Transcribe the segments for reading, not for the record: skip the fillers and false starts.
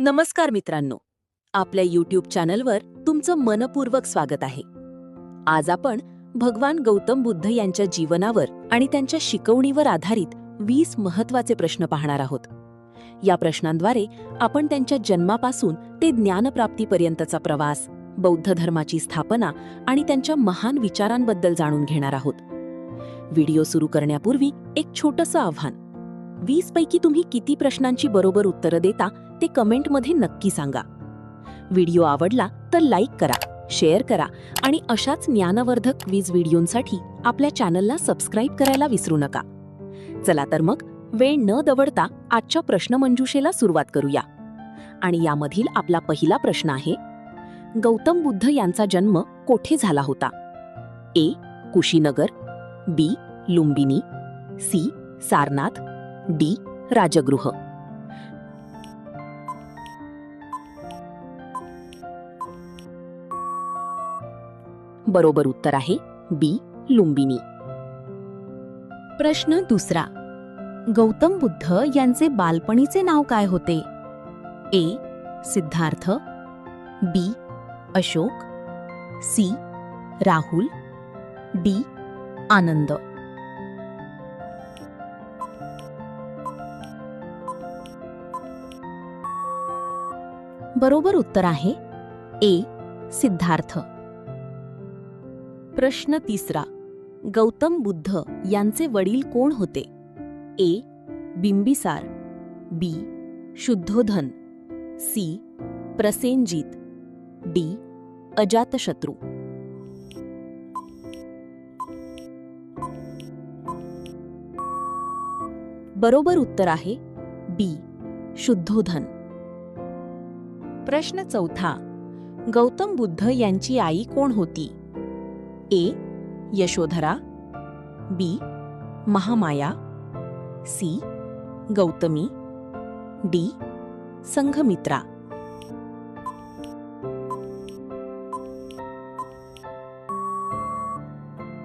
नमस्कार मित्रांनो, आपल्या यूट्यूब चॅनलवर तुमचं मनपूर्वक स्वागत आहे. आज आपण भगवान गौतम बुद्ध यांच्या जीवनावर आणि त्यांच्या शिकवणीवर आधारित 20 महत्त्वाचे प्रश्न पाहणार आहोत. या प्रश्नांद्वारे आपण त्यांच्या जन्मापासून ते ज्ञानप्राप्तीपर्यंतचा प्रवास, बौद्ध धर्माची स्थापना आणि त्यांच्या महान विचारांबद्दल जाणून घेणार आहोत. व्हिडिओ सुरू करण्यापूर्वी एक छोटंसं आव्हान: 20 पैकी तुम्ही किती प्रश्नांची बरोबर उत्तरं देता ते कमेंटमध्ये नक्की सांगा. व्हिडिओ आवडला तर लाईक करा, शेअर करा आणि अशाच ज्ञानवर्धक क्विज व्हिडिओंसाठी आपल्या चॅनलला सबस्क्राईब करायला विसरू नका. चला तर मग वेळ न दवडता आजच्या प्रश्नमंजुषेला सुरुवात करूया. आणि यामधील आपला पहिला प्रश्न आहे: गौतम बुद्ध यांचा जन्म कोठे झाला होता? ए. कुशीनगर, बी. लुंबिनी, सी. सारनाथ, डी. राजगृह. बरोबर उत्तर आहे बी. लुंबिनी. प्रश्न दुसरा: गौतम बुद्ध यांचे बालपणीचे नाव काय होते? ए. सिद्धार्थ, बी. अशोक, सी. राहुल, डी. आनंद. बरोबर उत्तर आहे ए. सिद्धार्थ. प्रश्न तिसरा: गौतम बुद्ध यांचे वडील कोण होते? ए. बिंबिसार, बी. शुद्धोधन, सी. प्रसेनजित, डी. अजातशत्रू. बरोबर उत्तर आहे बी. शुद्धोधन. प्रश्न चौथा: गौतम बुद्ध यांची आई कोण होती? ए. यशोधरा, बी. महामाया, सी. गौतमी, डी. संघमित्रा.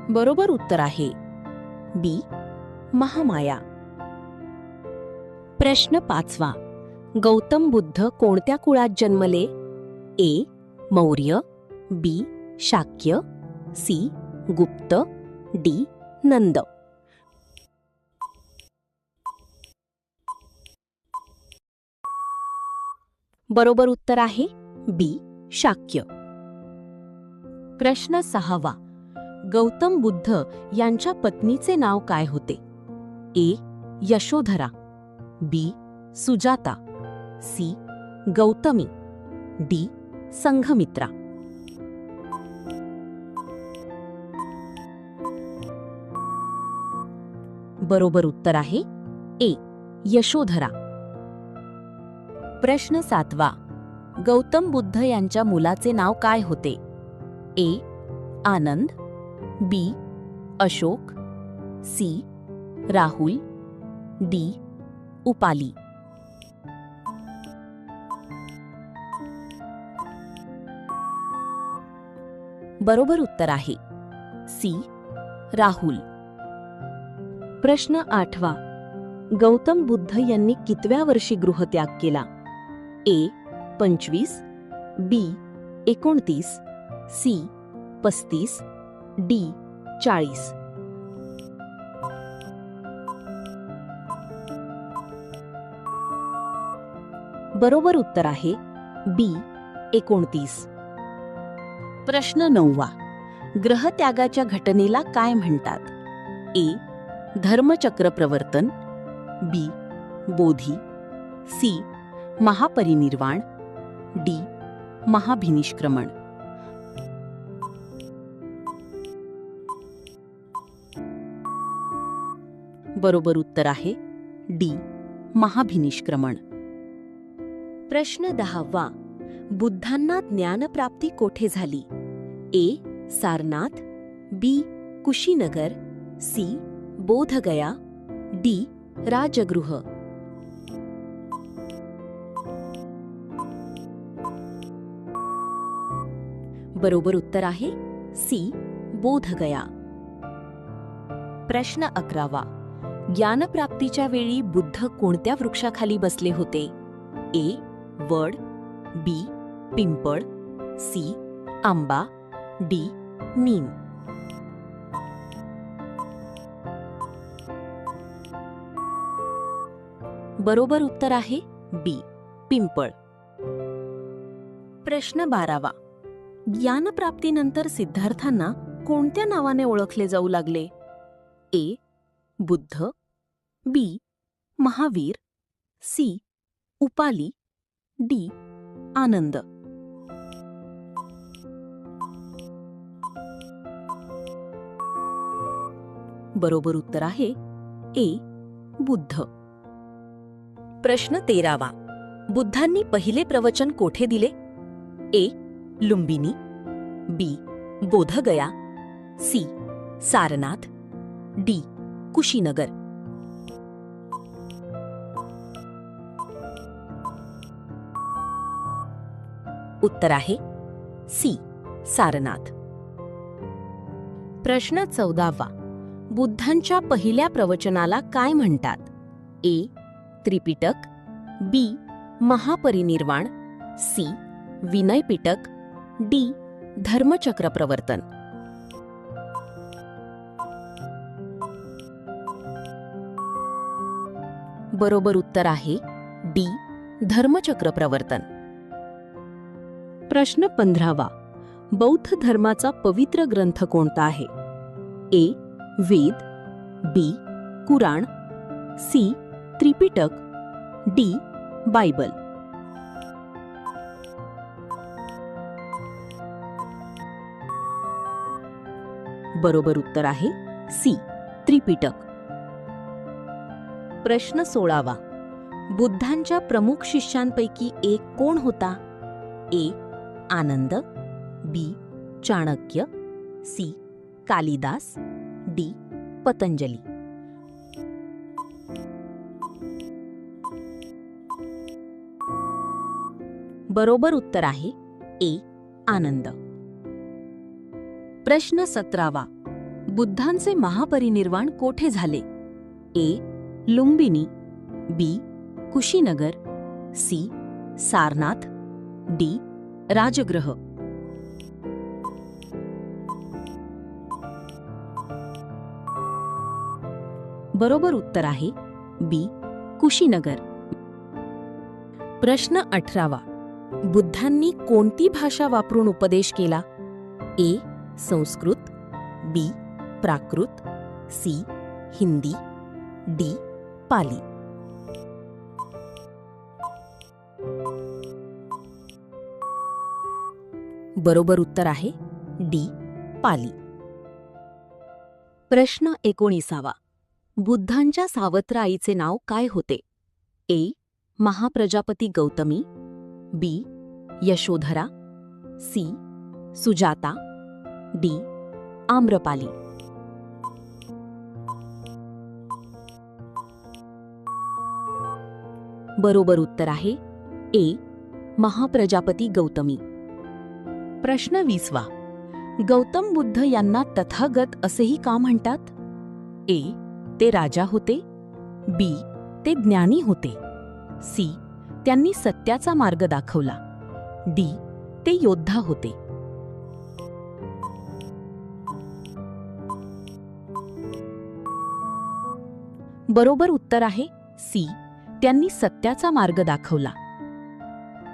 बरोबर उत्तर आहे बी. महामाया. प्रश्न पाचवा: गौतम बुद्ध कोणत्या कुळात जन्मले? ए. मौर्य, बी. शाक्य, सी. गुप्त, डी. नंद. बरोबर उत्तर आहे बी. शाक्य. प्रश्न सहावा: गौतम बुद्ध यांच्या पत्नीचे नाव काय होते? ए. यशोधरा, बी. सुजाता, सी. गौतमी, डी. संघमित्रा. बरोबर उत्तर आहे ए. यशोधरा. प्रश्न सातवा: गौतम बुद्ध यांच्या मुलाचे नाव काय होते? ए. आनंद, बी. अशोक, सी. राहुल, डी. उपाली. बरोबर उत्तर आहे सी. राहुल. प्रश्न आठवा: गौतम बुद्ध यांनी कितव्या वर्षी गृहत्याग केला? ए. 25, बी. 29, सी. 35, डी. 40. बरोबर उत्तर आहे बी. 29. प्रश्न नववा: ग्रहत्यागाच्या घटनेला काय म्हणतात? ए. धर्मचक्र प्रवर्तन, बी. बोधी, सी. महापरिनिर्वाण, डी. महाभिनिष्क्रमण. बरोबर उत्तर आहे डी. महाभिनिष्क्रमण. प्रश्न 10वा: बुद्धांना ज्ञानप्राप्ती कोठे झाली? ए. सारनाथ, बी. कुशीनगर, सी. बोधगया, डी. राजगृह. बरोबर उत्तर आहे सी. बोधगया. प्रश्न 11वा: ज्ञानप्राप्तीच्या वेळी बुद्ध कोणत्या वृक्षाखाली बसले होते? ए. वड, बी पिंपळ, सी आंबा, डी नीम. बरोबर उत्तर आहे बी पिंपळ. प्रश्न 12वा. ज्ञानप्राप्तीनंतर सिद्धार्थांना कोणत्या नावाने ओळखले जाऊ लागले? ए बुद्ध, बी महावीर, सी उपाली, डी आनंद. बरोबर उत्तर आहे ए बुद्ध. प्रश्न 13वा. बुद्धांनी पहिले प्रवचन कोठे दिले? ए लुंबिनी, बी बोधगया, सी सारनाथ, डी कुशीनगर. उत्तर आहे सी सारनाथ. प्रश्न 14वा. बुद्धांच्या पहिल्या प्रवचनाला काय म्हणतात? ए त्रिपिटक, बी महापरिनिर्वाण, सी विनयपिटक, डी धर्मचक्र प्रवर्तन. बरोबर उत्तर आहे डी धर्मचक्र प्रवर्तन. प्रश्न 15वा. बौद्ध धर्माचा पवित्र ग्रंथ कोणता आहे? A Veda, B Quran, C Tripitaka, D Bible. बरोबर उत्तर आहे सी त्रिपिटक. प्रश्न 16वा. बुद्धांच्या प्रमुख शिष्यांपैकी एक कोण होता? ए आनंद, बी चाणक्य, सी कालिदास, डी पतंजली. बरोबर उत्तर आहे ए आनंद. प्रश्न 17वा. बुद्धांचे महापरिनिर्वाण कोठे झाले? ए लुंबिनी, बी कुशीनगर, सी सारनाथ, डी राजगृह. बरोबर उत्तर आहे बी कुशीनगर. प्रश्न 18वा. बुद्धांनी कोणती भाषा वापरून उपदेश केला? ए संस्कृत, बी प्राकृत, सी हिंदी, डी पाली. बरोबर उत्तर आहे डी पाली. प्रश्न 19वा. बुद्धांच्या सावत्र आईचे नाव काय होते? ए महाप्रजापती गौतमी, बी यशोधरा, सी सुजाता, डी आम्रपाली. बरोबर उत्तर आहे ए महाप्रजापती गौतमी. प्रश्न 20वा. गौतम बुद्ध यांना तथागत असेही का म्हणतात? ए ते राजा होते, बी ते ज्ञानी होते, सी त्यांनी सत्याचा मार्ग दाखवला, डी ते योद्धा होते. बरोबर उत्तर आहे सी त्यांनी सत्याचा मार्ग दाखवला.